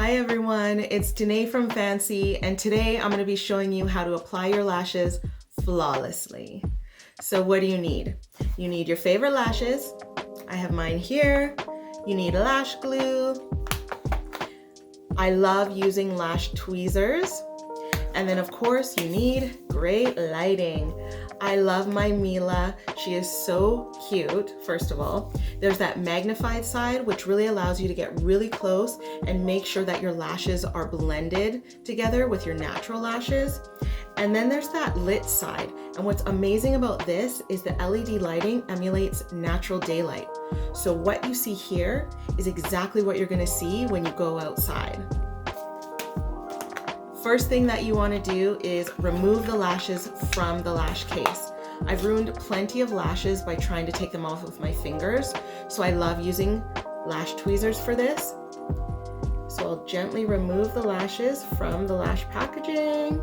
Hi everyone, it's Denée from Fancii, and today I'm going to be showing you how to apply your lashes flawlessly. So what do you need? You need your favorite lashes. I have mine here. You need lash glue. I love using lash tweezers. And then of course you need great lighting. I love my Mila. She is so cute, first of all. There's that magnified side, which really allows you to get really close and make sure that your lashes are blended together with your natural lashes. And then there's that lit side. And what's amazing about this is the LED lighting emulates natural daylight. So what you see here is exactly what you're gonna see when you go outside. First thing that you want to do is remove the lashes from the lash case. I've ruined plenty of lashes by trying to take them off with my fingers, so I love using lash tweezers for this. So I'll gently remove the lashes from the lash packaging.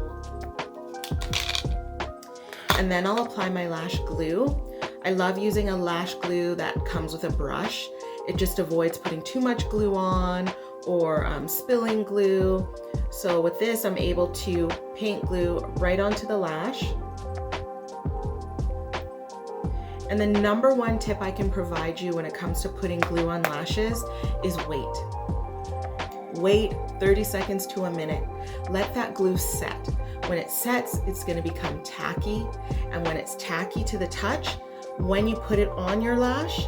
And then I'll apply my lash glue. I love using a lash glue that comes with a brush. It just avoids putting too much glue on or spilling glue. So with this, I'm able to paint glue right onto the lash. And the number one tip I can provide you when it comes to putting glue on lashes is wait. Wait 30 seconds to a minute. Let that glue set. When it sets, it's gonna become tacky. And when it's tacky to the touch, when you put it on your lash,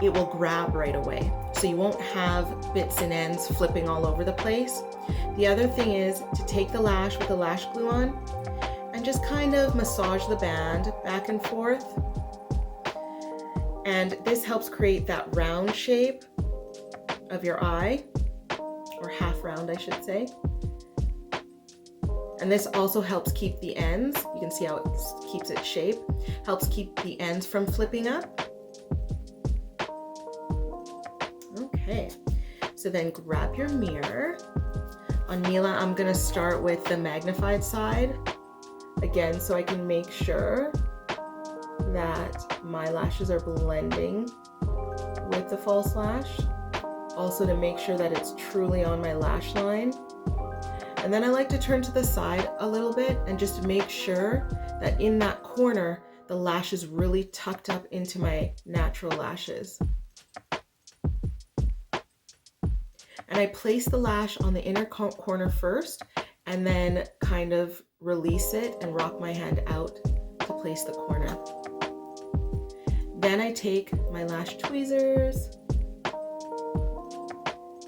it will grab right away. So you won't have bits and ends flipping all over the place. The other thing is to take the lash with the lash glue on and just kind of massage the band back and forth. And this helps create that round shape of your eye, or half round, I should say. And this also helps keep the ends, you can see how it keeps its shape, helps keep the ends from flipping up. Okay, so then grab your mirror. On Mila, I'm gonna start with the magnified side, again, so I can make sure that my lashes are blending with the false lash. Also to make sure that it's truly on my lash line. And then I like to turn to the side a little bit and just make sure that in that corner, the lash is really tucked up into my natural lashes. And I place the lash on the inner corner first and then kind of release it and rock my hand out to place the corner. Then I take my lash tweezers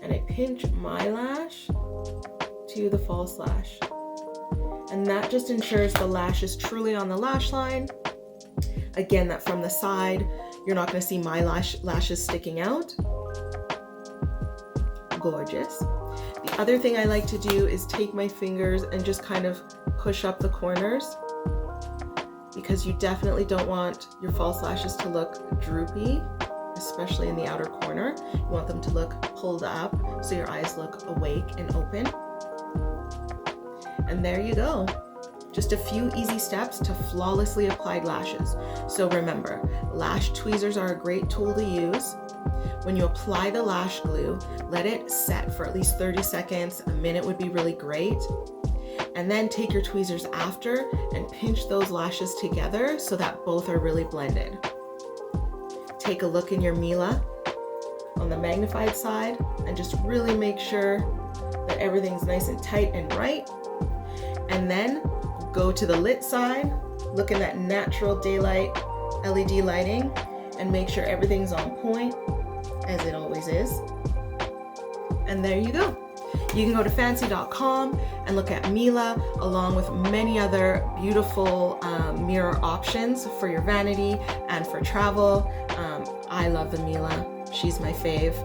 and I pinch my lash to the false lash. And that just ensures the lash is truly on the lash line. Again, that from the side, you're not going to see my lashes sticking out. Gorgeous. The other thing I like to do is take my fingers and just kind of push up the corners, because you definitely don't want your false lashes to look droopy, especially in the outer corner. You want them to look pulled up so your eyes look awake and open. And there you go. Just a few easy steps to flawlessly applied lashes. So remember, lash tweezers are a great tool to use. When you apply the lash glue, let it set for at least 30 seconds. A minute would be really great. And then take your tweezers after and pinch those lashes together so that both are really blended. Take a look in your Mila on the magnified side and just really make sure that everything's nice and tight and right. And then go to the lit side, look in that natural daylight LED lighting and make sure everything's on point, as it always is. And there you go. You can go to Fancii.com and look at Mila along with many other beautiful mirror options for your vanity and for travel. I love the Mila. She's my fave.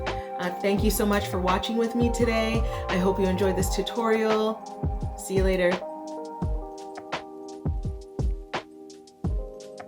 Thank you so much for watching with me today. I hope you enjoyed this tutorial. See you later.